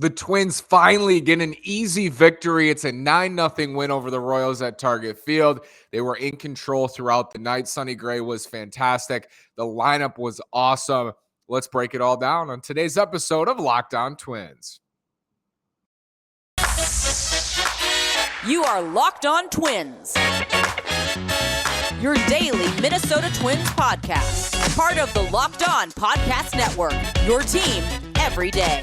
The Twins finally get an easy victory. It's a 9-0 win over the Royals at Target Field. They were in control throughout the night. Sonny Gray was fantastic. The lineup was awesome. Let's break it all down on today's episode of Locked On Twins. You are Locked On Twins, your daily Minnesota Twins podcast. Part of the Locked On Podcast Network, your team every day.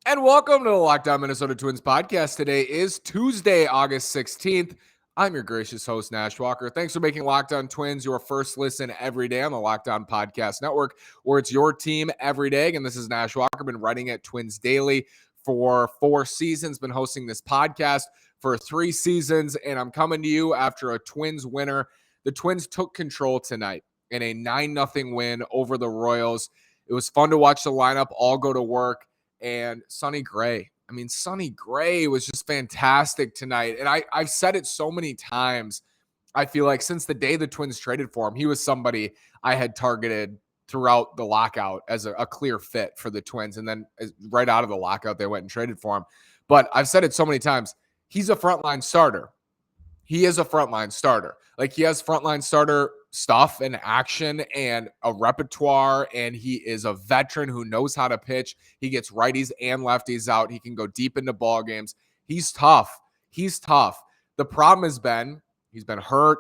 And welcome to the Locked On Minnesota Twins podcast. Today is Tuesday, August 16th. I'm your gracious host, Nash Walker. Thanks for making Locked On Twins your first listen every day on the Locked On Podcast Network, where it's your team every day. And this is Nash Walker. Been writing at Twins Daily for 4 seasons, been hosting this podcast for 3 seasons, and I'm coming to you after a Twins winner. The Twins took control tonight in a 9-0 win over the Royals. It was fun to watch the lineup all go to work. And Sonny Gray. Sonny Gray was just fantastic tonight. And I've said it so many times. I feel like since the day the Twins traded for him, he was somebody I had targeted throughout the lockout as a clear fit for the Twins. And then right out of the lockout, they went and traded for him. But I've said it so many times. He's a frontline starter. He is a frontline starter. Like, he has frontline starter stuff and action and a repertoire, and he is a veteran who knows how to pitch. He gets righties and lefties out. He can go deep into ball games. He's tough. The problem has been he's been hurt.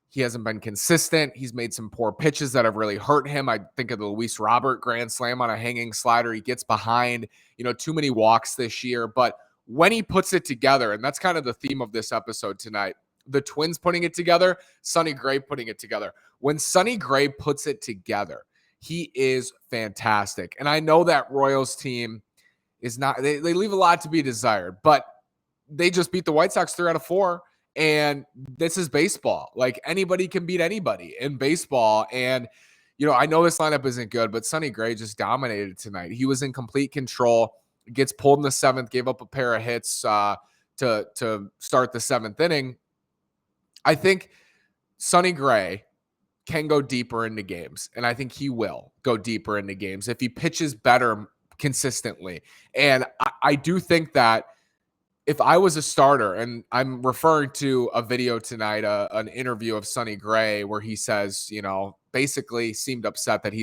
He hasn't been consistent. He's made some poor pitches that have really hurt him. I think of the Luis Robert grand slam on a hanging slider. He gets behind, too many walks this year. But when he puts it together, and that's kind of the theme of this episode tonight, the Twins putting it together, Sonny Gray putting it together. When Sonny Gray puts it together, he is fantastic. And I know that Royals team is not, they leave a lot to be desired, but they just beat the White Sox 3 out of 4. And this is baseball. Like, anybody can beat anybody in baseball. And, I know this lineup isn't good, but Sonny Gray just dominated tonight. He was in complete control. Gets pulled in the 7th, gave up a pair of hits to start the 7th inning. I think Sonny Gray can go deeper into games, and I think he will go deeper into games if he pitches better consistently. And I do think that if I was a starter, and I'm referring to a video tonight, an interview of Sonny Gray, where he says, basically seemed upset that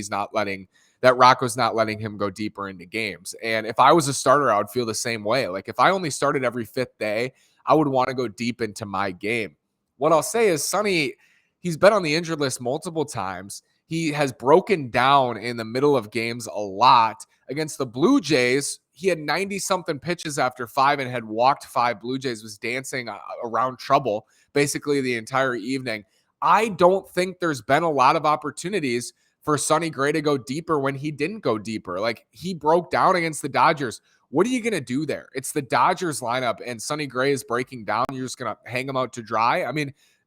Rocco's not letting him go deeper into games. And if I was a starter, I would feel the same way. Like, if I only started every 5th day, I would want to go deep into my game. What I'll say is Sonny, he's been on the injured list multiple times. He has broken down in the middle of games a lot. Against the Blue Jays, he had 90-something pitches after 5 and had walked 5 Blue Jays, was dancing around trouble basically the entire evening. I don't think there's been a lot of opportunities for Sonny Gray to go deeper when he didn't go deeper. Like, he broke down against the Dodgers. What are you going to do there? It's the Dodgers lineup, and Sonny Gray is breaking down. You're just going to hang him out to dry?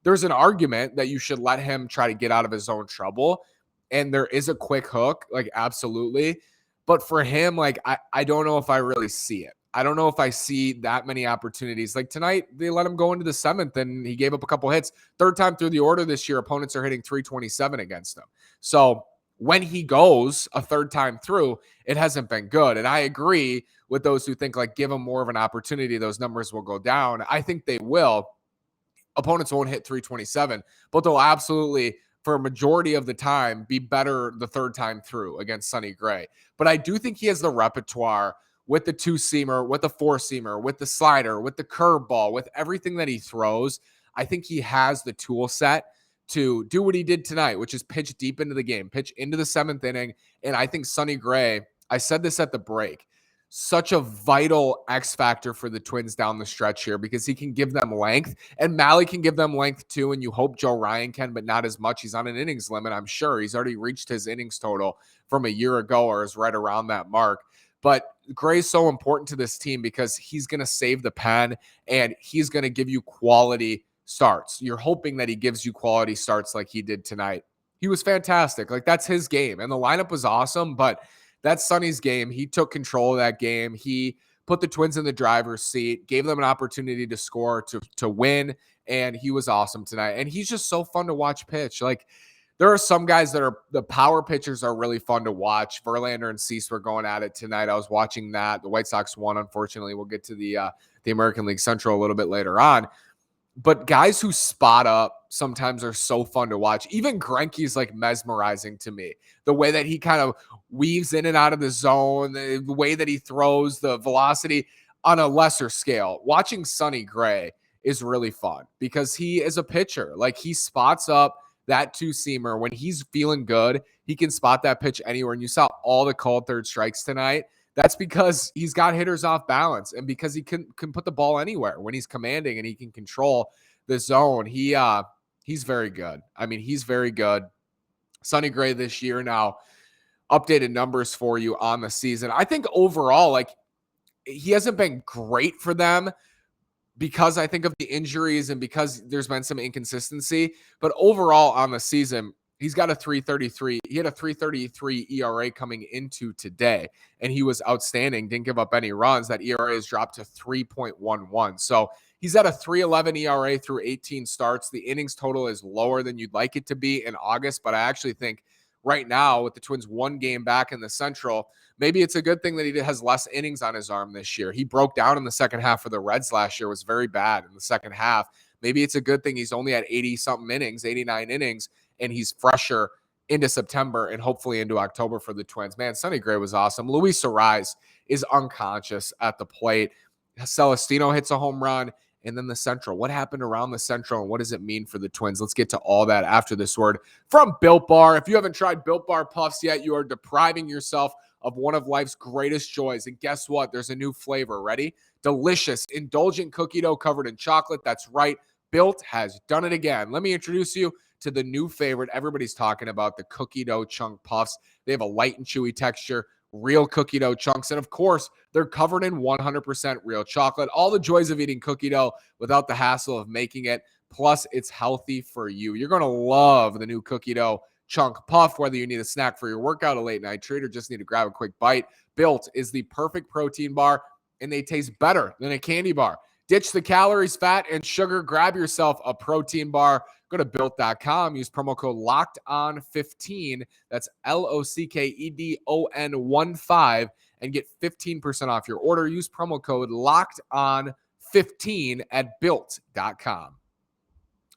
There's an argument that you should let him try to get out of his own trouble, and there is a quick hook, like, absolutely. But for him, like, I don't know if I really see it. I don't know if I see that many opportunities. Like, tonight, they let him go into the 7th, and he gave up a couple hits. 3rd time through the order this year, opponents are hitting .327 against him. So when he goes a 3rd time through, it hasn't been good. And I agree with those who think, like, give him more of an opportunity, those numbers will go down. I think they will. Opponents won't hit .327, but they'll absolutely, for a majority of the time, be better the 3rd time through against Sonny Gray. But I do think he has the repertoire with the 2-seamer, with the 4-seamer, with the slider, with the curveball, with everything that he throws. I think he has the tool set to do what he did tonight, which is pitch deep into the game, pitch into the 7th inning. And I think Sonny Gray, I said this at the break, such a vital X factor for the Twins down the stretch here, because he can give them length, and Malley can give them length too. And you hope Joe Ryan can, but not as much. He's on an innings limit. I'm sure he's already reached his innings total from a year ago, or is right around that mark. But Gray's so important to this team because he's going to save the pen, and he's going to give you quality starts. You're hoping that he gives you quality starts like he did tonight. He was fantastic. Like, that's his game. And the lineup was awesome, but that's Sonny's game. He took control of that game. He put the Twins in the driver's seat, gave them an opportunity to score, to win, and he was awesome tonight. And he's just so fun to watch pitch. Like, there are some guys that are the power pitchers are really fun to watch. Verlander and Cease were going at it tonight. I was watching that. The White Sox won, unfortunately. We'll get to the American League Central a little bit later on. But guys who spot up sometimes are so fun to watch. Even Greinke's like mesmerizing to me. The way that he kind of weaves in and out of the zone, the way that he throws, the velocity on a lesser scale. Watching Sonny Gray is really fun because he is a pitcher. Like, he spots up that two-seamer. When he's feeling good, he can spot that pitch anywhere. And you saw all the called third strikes tonight. That's because he's got hitters off balance and because he can put the ball anywhere when he's commanding and he can control the zone. He's very good. I mean, he's very good. Sonny Gray this year now, updated numbers for you on the season. I think overall, like, he hasn't been great for them because I think of the injuries and because there's been some inconsistency. But overall on the season, he's got a 3.33. He had a 3.33 ERA coming into today, and he was outstanding. Didn't give up any runs. That ERA has dropped to 3.11. So he's at a 3.11 ERA through 18 starts. The innings total is lower than you'd like it to be in August, but I actually think right now with the Twins one game back in the Central, maybe it's a good thing that he has less innings on his arm this year. He broke down in the second half for the Reds last year, was very bad in the second half. Maybe it's a good thing he's only at 80-something innings, 89 innings, and he's fresher into September and hopefully into October for the Twins. Man, Sonny Gray was awesome. Luis Arraez is unconscious at the plate. Celestino hits a home run. And then the Central. What happened around the Central, and what does it mean for the Twins? Let's get to all that after this word from Built Bar. If you haven't tried Built Bar Puffs yet, you are depriving yourself of one of life's greatest joys. And guess what? There's a new flavor. Ready? Delicious, indulgent cookie dough covered in chocolate. That's right. Built has done it again. Let me introduce you to the new favorite everybody's talking about, the cookie dough chunk puffs. They have a light and chewy texture, real cookie dough chunks, and of course, they're covered in 100% real chocolate. All the joys of eating cookie dough without the hassle of making it. Plus, it's healthy for you. You're going to love the new cookie dough chunk puff, whether you need a snack for your workout, a late night treat, or just need to grab a quick bite. Built is the perfect protein bar, and they taste better than a candy bar. Ditch the calories, fat, and sugar. Grab yourself a protein bar. Go to Built.com. Use promo code LOCKEDON15. That's LOCKEDON15 and get 15% off your order. Use promo code LOCKEDON15 at Built.com.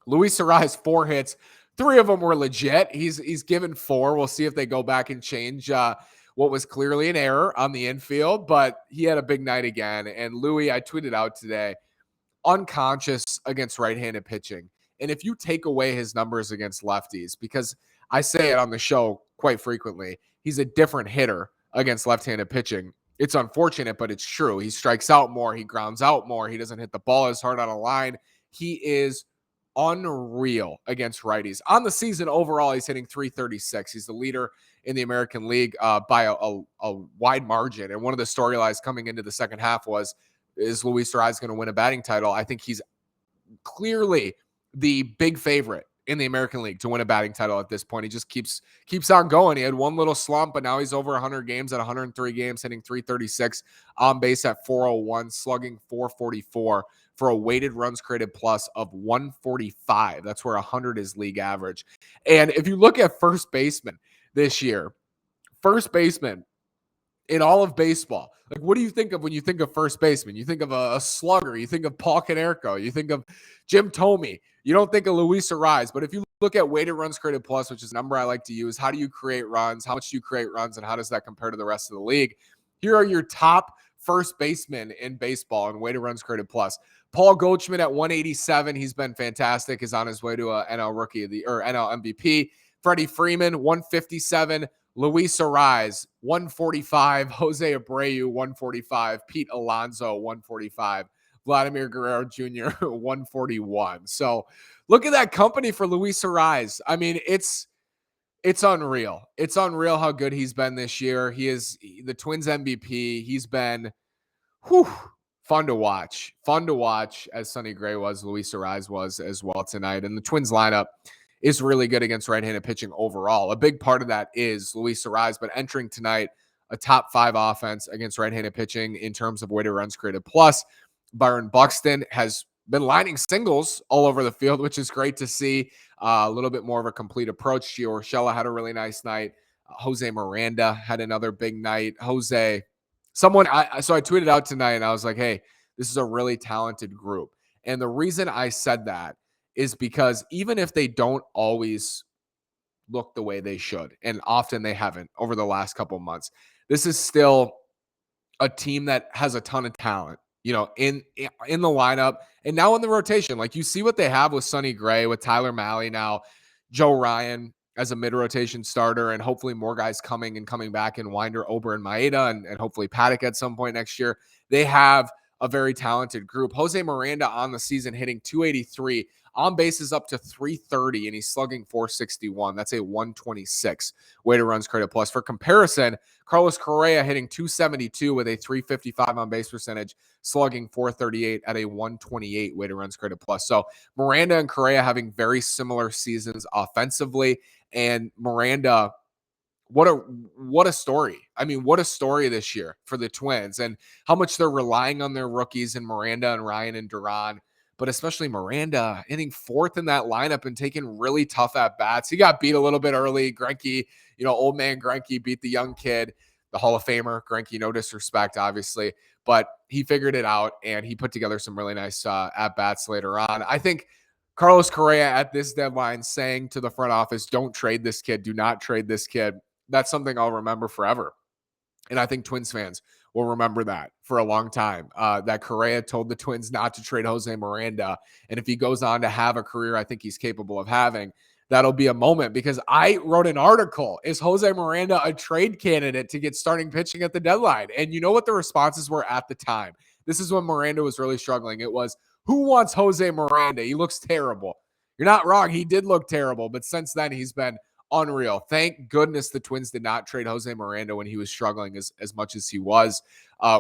Luis Arraez, 4 hits. 3 of them were legit. He's given 4. We'll see if they go back and change what was clearly an error on the infield, but he had a big night again. And Louis, I tweeted out today, unconscious against right-handed pitching. And if you take away his numbers against lefties, because I say it on the show quite frequently, he's a different hitter against left-handed pitching. It's unfortunate, but it's true. He strikes out more. He grounds out more. He doesn't hit the ball as hard on a line. He is unreal against righties. On the season overall, he's hitting 336. He's the leader in the American League by a wide margin. And one of the storylines coming into the second half was, is Luis Arraez going to win a batting title? I think he's clearly the big favorite in the American League to win a batting title at this point. He just keeps on going. He had one little slump, but now he's over 100 games at 103 games, hitting 336, on base at 401, slugging 444 for a weighted runs created plus of 145. That's where 100 is league average. And if you look at first baseman this year, first baseman in all of baseball, like, what do you think of when you think of first baseman? You think of a slugger. You think of Paul Konerko. You think of Jim Thome. You don't think of Luis Arraez. But if you look at weighted runs created plus, which is a number I like to use, how do you create runs? How much do you create runs? And how does that compare to the rest of the league? Here are your top first basemen in baseball and weighted runs created plus. Paul Goldschmidt at 187. He's been fantastic. He's on his way to a NL Rookie of the or NL MVP. Freddie Freeman, 157. Luis Arraez, 145. Jose Abreu, 145. Pete Alonso, 145. Vladimir Guerrero Jr., 141. So look at that company for Luis Arraez. I mean, it's unreal. It's unreal how good he's been this year. He is the Twins MVP. He's been fun to watch. Fun to watch, as Sonny Gray was, Luis Arraez was as well tonight. And the Twins lineup is really good against right-handed pitching overall. A big part of that is Luis Arraez, but entering tonight, a top 5 offense against right-handed pitching in terms of weighted runs created plus. Byron Buxton has been lining singles all over the field, which is great to see. A little bit more of a complete approach. Gio Urshela had a really nice night. Jose Miranda had another big night. So I tweeted out tonight and I was like, hey, this is a really talented group. And the reason I said that is because even if they don't always look the way they should, and often they haven't over the last couple of months, this is still a team that has a ton of talent, in the lineup and now in the rotation. Like, you see what they have with Sonny Gray, with Tyler Malley now, Joe Ryan as a mid-rotation starter, and hopefully more guys coming back in Winder, Ober, and Maeda, and hopefully Paddock at some point next year. They have a very talented group. Jose Miranda on the season hitting 283, on bases up to 330, and he's slugging 461. That's a 126 weighted runs created plus. For comparison, Carlos Correa hitting 272 with a 355 on base percentage, slugging 438 at a 128 weighted runs created plus. So Miranda and Correa having very similar seasons offensively, and Miranda, what a story. I mean, what a story this year for the Twins, and how much they're relying on their rookies in Miranda and Ryan and Duran, but especially Miranda hitting fourth in that lineup and taking really tough at bats. He got beat a little bit early. Greinke, old man Greinke beat the young kid, the Hall of Famer. Greinke, no disrespect, obviously, but he figured it out and he put together some really nice at bats later on. I think Carlos Correa at this deadline saying to the front office, don't trade this kid, do not trade this kid. That's something I'll remember forever. And I think Twins fans will remember that for a long time, that Correa told the Twins not to trade Jose Miranda. And if he goes on to have a career I think he's capable of having, that'll be a moment, because I wrote an article, is Jose Miranda a trade candidate to get starting pitching at the deadline? And you know what the responses were at the time? This is when Miranda was really struggling. It was, who wants Jose Miranda? He looks terrible. You're not wrong. He did look terrible. But since then, he's been unreal. Thank goodness the Twins did not trade Jose Miranda when he was struggling as much as he was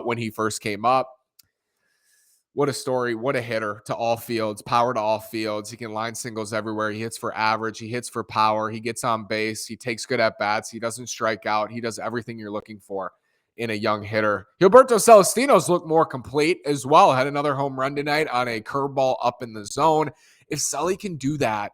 when he first came up. What a story. What a hitter to all fields, power to all fields. He can line singles everywhere. He hits for average. He hits for power. He gets on base. He takes good at bats. He doesn't strike out. He does everything you're looking for in a young hitter. Gilberto Celestino's looked more complete as well. Had another home run tonight on a curveball up in the zone. If Sully can do that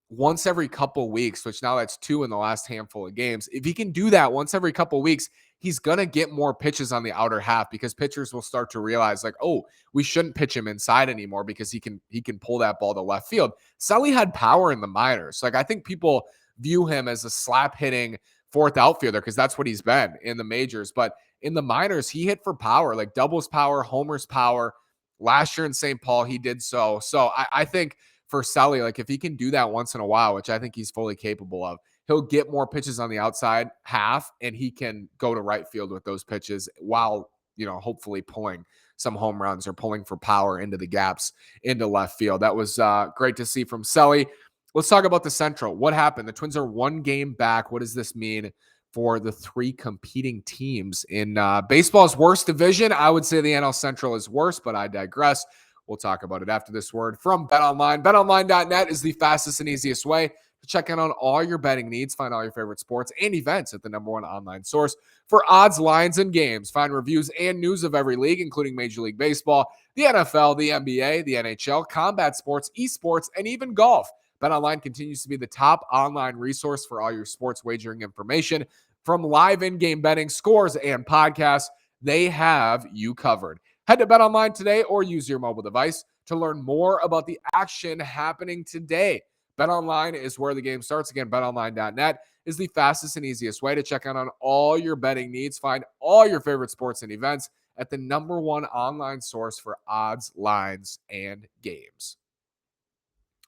once every couple weeks, which now that's 2 in the last handful of games, if he can do that once every couple weeks, he's going to get more pitches on the outer half, because pitchers will start to realize, like, oh, we shouldn't pitch him inside anymore because he can pull that ball to left field. Sully had power in the minors. Like, I think people view him as a slap hitting fourth outfielder because that's what he's been in the majors. But in the minors, he hit for power, like doubles power, homers power. Last year in St. Paul, he did so. So I think for Sully, like, if he can do that once in a while, which I think he's fully capable of, he'll get more pitches on the outside half, and he can go to right field with those pitches while, hopefully pulling some home runs or pulling for power into the gaps into left field. That was great to see from Sully. Let's talk about the Central. What happened? The Twins are 1 game back. What does this mean for the 3 competing teams in baseball's worst division? I would say the NL Central is worse, but I digress. We'll talk about it after this word from BetOnline. BetOnline.net is the fastest and easiest way to check in on all your betting needs. Find all your favorite sports and events at the #1 online source for odds, lines, and games. Find reviews and news of every league, including Major League Baseball, the NFL, the NBA, the NHL, combat sports, esports, and even golf. BetOnline continues to be the top online resource for all your sports wagering information. From live in-game betting, scores, and podcasts, they have you covered. Head to BetOnline today or use your mobile device to learn more about the action happening today. BetOnline is where the game starts. Again, betonline.net is the fastest and easiest way to check out on all your betting needs. Find all your favorite sports and events at the #1 online source for odds, lines, and games.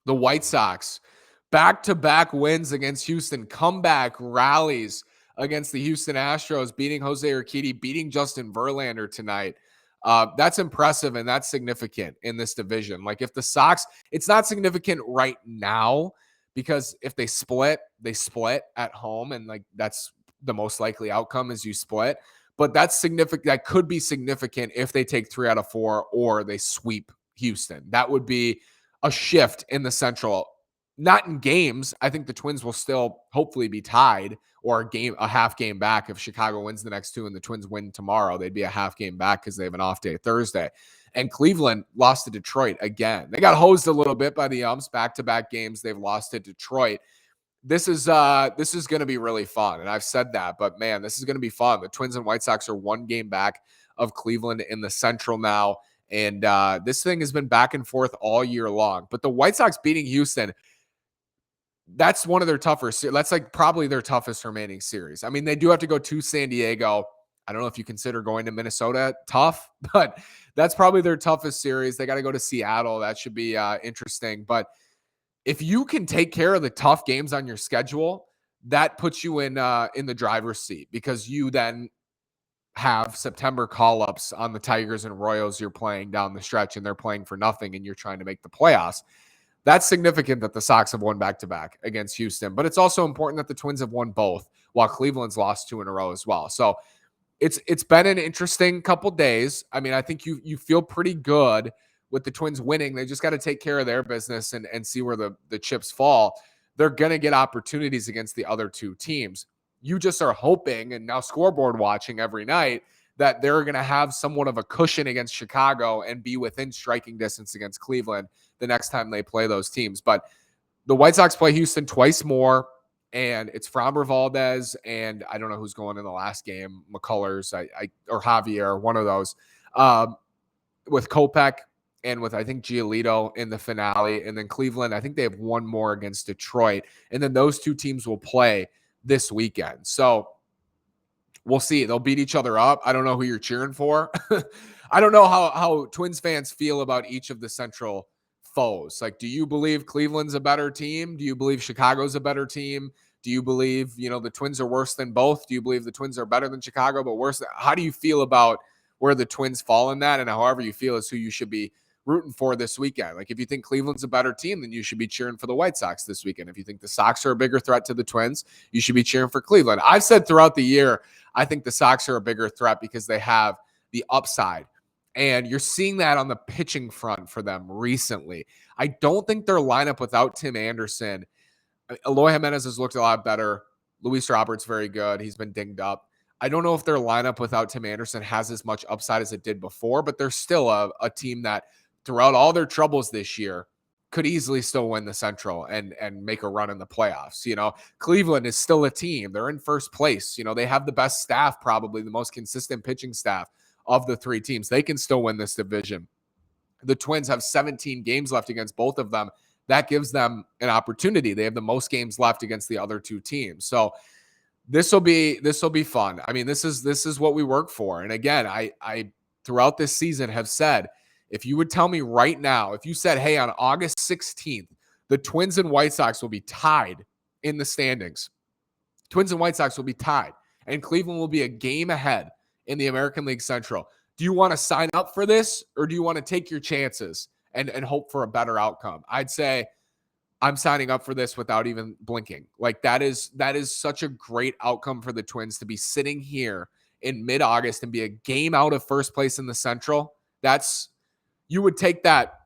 The White Sox, back-to-back wins against Houston, comeback rallies against the Houston Astros, beating Jose Urquidy, beating Justin Verlander tonight. That's impressive, and that's significant in this division. Like, if the Sox, it's not significant right now, because if they split at home, and like that's the most likely outcome is you split. But that's significant. That could be significant if they take 3 out of 4 or they sweep Houston. That would be a shift in the Central. Not in games. I think the Twins will still hopefully be tied, or a half game back. If Chicago wins the next 2 and the Twins win tomorrow, they'd be a half game back because they have an off day Thursday. And Cleveland lost to Detroit again. They got hosed a little bit by the umps, back-to-back games. They've lost to Detroit. This is going to be really fun. And I've said that, but man, this is going to be fun. The Twins and White Sox are one game back of Cleveland in the Central now. And this thing has been back and forth all year long. But the White Sox beating Houston, that's one of their toughest. That's like probably their toughest remaining series. I mean, they do have to go to San Diego. I don't know if you consider going to Minnesota tough, but that's probably their toughest series. They got to go to Seattle. That should be interesting. But if you can take care of the tough games on your schedule, that puts you in the driver's seat, because you then have September call-ups on the Tigers and Royals you're playing down the stretch, and they're playing for nothing, and you're trying to make the playoffs. That's significant that the Sox have won back-to-back against Houston, but it's also important that the Twins have won both, while Cleveland's lost 2 in a row as well. So it's been an interesting couple days. I mean, I think you feel pretty good with the Twins winning. They just got to take care of their business and see where the chips fall. They're going to get opportunities against the other two teams. You just are hoping, and now scoreboard watching every night, that they're going to have somewhat of a cushion against Chicago and be within striking distance against Cleveland the next time they play those teams. But the White Sox play Houston twice more, and it's Framber Valdez, and I don't know who's going in the last game, McCullers or Javier, one of those, with Kopech and with, I think, Giolito in the finale. And then Cleveland, I think they have one more against Detroit. And then those two teams will play this weekend. So we'll see. They'll beat each other up. I don't know who you're cheering for. I don't know how Twins fans feel about each of the Central foes. Like, do you believe Cleveland's a better team? Do you believe Chicago's a better team? Do you believe, the Twins are worse than both? Do you believe the Twins are better than Chicago, but worse? How do you feel about where the Twins fall in that? And however you feel is who you should be rooting for this weekend. Like, if you think Cleveland's a better team, then you should be cheering for the White Sox this weekend. If you think the Sox are a bigger threat to the Twins, you should be cheering for Cleveland. I've said throughout the year, I think the Sox are a bigger threat because they have the upside. And you're seeing that on the pitching front for them recently. I don't think their lineup without Tim Anderson, Eloy Jimenez has looked a lot better. Luis Roberts, very good. He's been dinged up. I don't know if their lineup without Tim Anderson has as much upside as it did before, but they're still a team that throughout all their troubles this year could easily still win the Central and make a run in the playoffs. Cleveland is still a team. They're in first place. They have the best staff, probably the most consistent pitching staff of the three teams. They can still win this division. The Twins have 17 games left against both of them. That gives them an opportunity. They have the most games left against the other two teams. So this will be fun. I mean, this is what we work for. And again, I throughout this season have said, if you would tell me right now, if you said, hey, on August 16th, the Twins and White Sox will be tied in the standings. Twins and White Sox will be tied, and Cleveland will be a game ahead in the American League Central. Do you want to sign up for this, or do you want to take your chances and hope for a better outcome? I'd say I'm signing up for this without even blinking. Like, that is such a great outcome for the Twins to be sitting here in mid-August and be a game out of first place in the Central. You would take that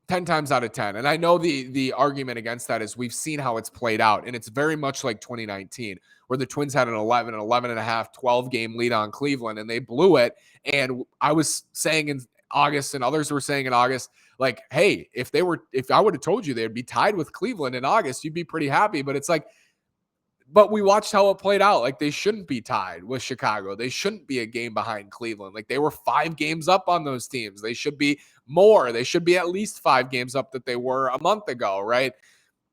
10 times out of 10. And I know the argument against that is we've seen how it's played out. And it's very much like 2019, where the Twins had an 11 and a half, 12 game lead on Cleveland, and they blew it. And I was saying in August, and others were saying in August, like, hey, if I would have told you they'd be tied with Cleveland in August, you'd be pretty happy. But it's like, but we watched how it played out. Like, they shouldn't be tied with Chicago. They shouldn't be a game behind Cleveland. Like, they were 5 games up on those teams. They should be more. They should be at least 5 games up that they were a month ago, right?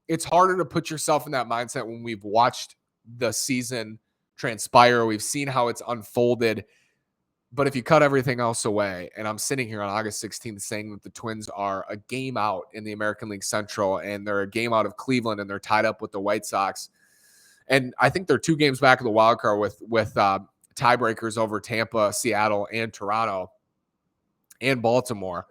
It's harder to put yourself in that mindset when we've watched the season transpire. We've seen how it's unfolded. But if you cut everything else away, and I'm sitting here on August 16th saying that the Twins are a game out in the American League Central, and they're a game out of Cleveland, and they're tied up with the White Sox, and I think they're 2 games back of the wild card with tiebreakers over Tampa, Seattle, and Toronto, and Baltimore.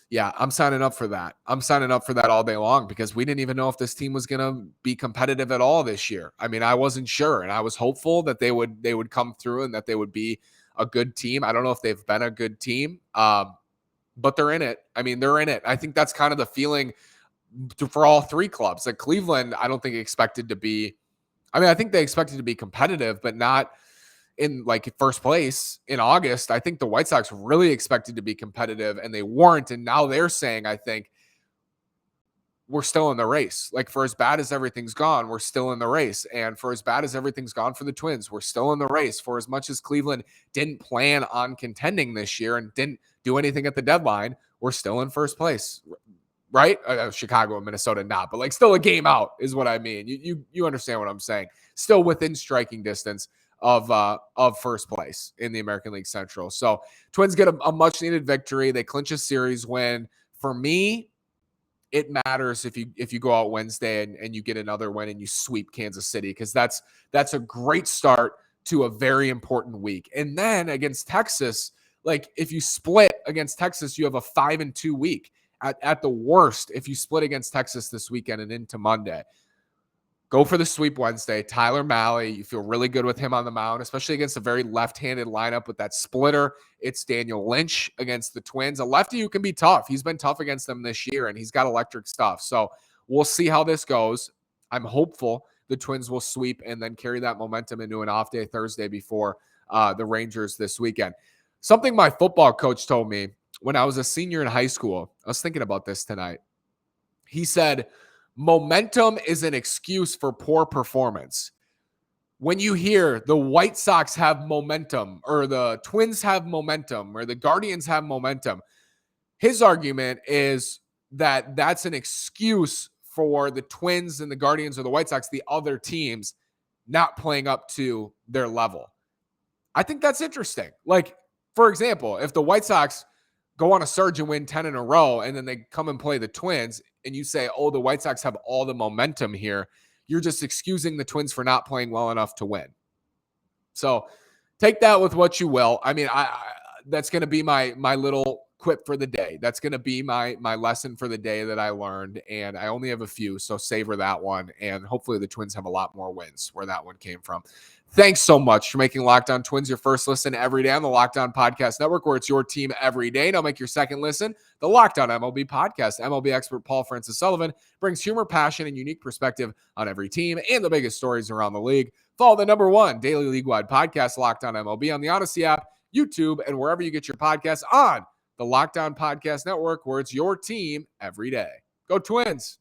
Yeah, I'm signing up for that. I'm signing up for that all day long, because we didn't even know if this team was going to be competitive at all this year. I mean, I wasn't sure, and I was hopeful that they would come through and that they would be a good team. I don't know if they've been a good team, but they're in it. I mean, they're in it. I think that's kind of the feeling for all 3 clubs. Like, Cleveland, I don't think expected to be. I mean, I think they expected to be competitive, but not in like first place in August, I think the White Sox really expected to be competitive and they weren't. And now they're saying, I think, we're still in the race. Like for as bad as everything's gone, we're still in the race. And for as bad as everything's gone for the Twins, we're still in the race. For as much as Cleveland didn't plan on contending this year and didn't do anything at the deadline, we're still in first place, right? Chicago and Minnesota not, but like still a game out is what I mean. You understand what I'm saying? Still within striking distance of first place in the American League Central. So Twins get a much needed victory. They clinch a series win. For me, it matters if you go out Wednesday and you get another win and you sweep Kansas City, because that's a great start to a very important week. And then against Texas, like if you split against Texas, you have a 5-2 week at the worst. If you split against Texas this weekend and into Monday, go for the sweep Wednesday. Tyler Mahle, you feel really good with him on the mound, especially against a very left-handed lineup with that splitter. It's Daniel Lynch against the Twins, a lefty who can be tough. He's been tough against them this year, and he's got electric stuff. So we'll see how this goes. I'm hopeful the Twins will sweep and then carry that momentum into an off day Thursday before the Rangers this weekend. Something my football coach told me when I was a senior in high school, I was thinking about this tonight. He said, momentum is an excuse for poor performance. When you hear the White Sox have momentum or the Twins have momentum or the Guardians have momentum, his argument is that that's an excuse for the Twins and the Guardians or the White Sox, the other teams, not playing up to their level. I think that's interesting. Like, for example, if the White Sox go on a surge and win 10 in a row, and then they come and play the Twins, and you say, oh, the White Sox have all the momentum here, you're just excusing the Twins for not playing well enough to win. So take that with what you will. I mean, I that's going to be my little quip for the day. That's going to be my lesson for the day that I learned, and I only have a few, so savor that one, and hopefully the Twins have a lot more wins where that one came from. Thanks so much for making Locked On Twins your first listen every day on the Locked On Podcast Network, where it's your team every day. Now make your second listen the Locked On MLB Podcast. MLB expert Paul Francis Sullivan brings humor, passion, and unique perspective on every team and the biggest stories around the league. Follow the #1 daily league-wide podcast, Locked On MLB, on the Odyssey app, YouTube, and wherever you get your podcasts on the Locked On Podcast Network, where it's your team every day. Go Twins!